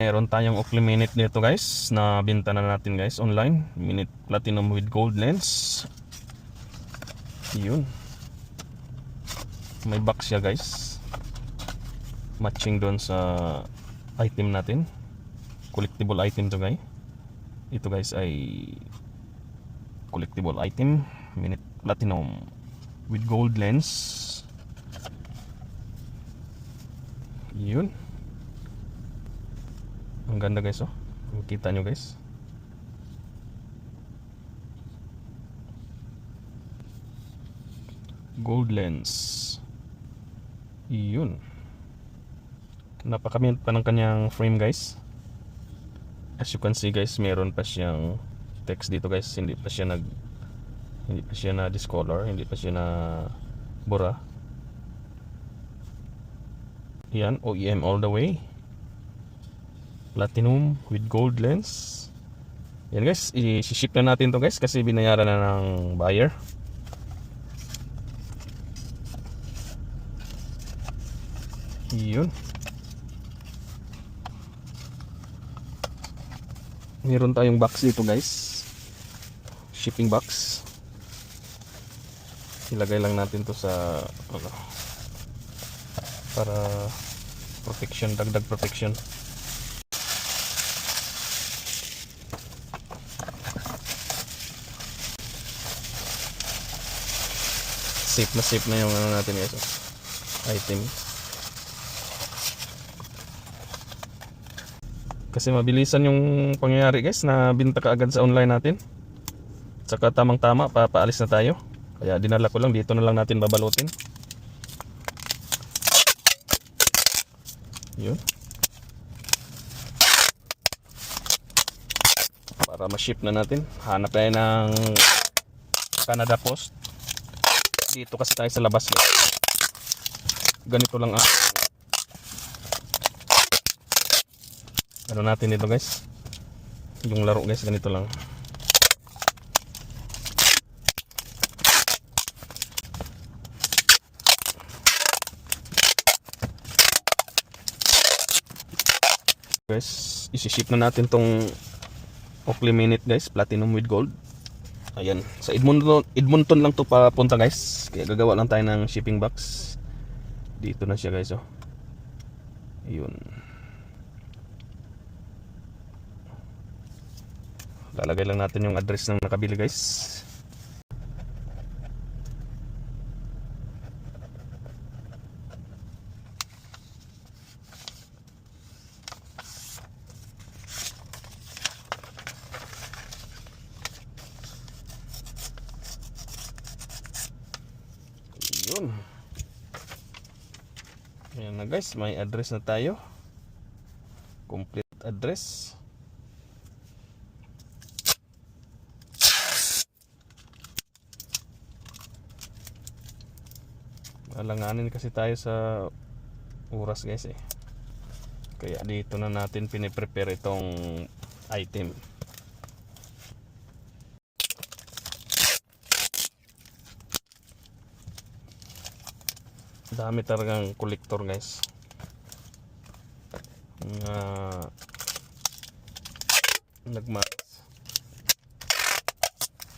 Meron tayong Oakley Minute dito guys, na binta na natin guys online. Minute Platinum with gold lens. Yun. May box siya guys. Matching doon sa item natin. Collectible item to guys. Ito guys ay collectible item. Minute Platinum with gold lens. Yun. Ang ganda guys, oh. Makita nyo guys. Gold lens. Yun. Napakamit pa ng kanyang frame guys. As you can see guys, meron pa siyang text dito guys. Hindi pa siya na discolor, hindi pa siya na bura. Yan, OEM all the way. Platinum with gold lens. Yan guys, i-ship na natin to guys kasi binayaran na ng buyer. Yun. Meron tayong box dito guys. Shipping box. Ilagay lang natin to sa para protection, dagdag protection. Safe na yung ano natin guys, item. Kasi mabilisan yung pangyayari guys, na binta ka agad sa online natin. Saka tamang tama, papaalis na tayo. Kaya dinala ko lang, dito na lang natin babalutin. Yun. Para ma-ship na natin. Hanap tayo ng Canada Post. Dito kasi tayo sa labas guys. Ganito lang ano natin dito guys. Yung laro guys, ganito lang. Guys, isi-ship na natin tong Oakley Minute guys, Platinum with gold. Ayan, sa Edmonton lang to papunta guys. Kaya gagawa lang tayo ng shipping box. Dito na siya guys, oh. Ayun. Lalagay lang natin yung address ng nakabili guys. Yun. Ayan na guys, may address na tayo. Complete address. Alanganin kasi tayo sa oras guys eh. Kaya dito na natin piniprepare itong item. Dami talagang collector guys.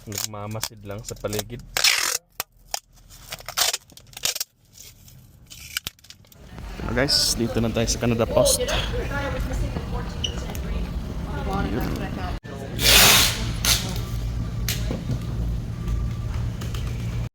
Nagmamasid lang sa paligid. Guys, dito na tayo sa Canada Post.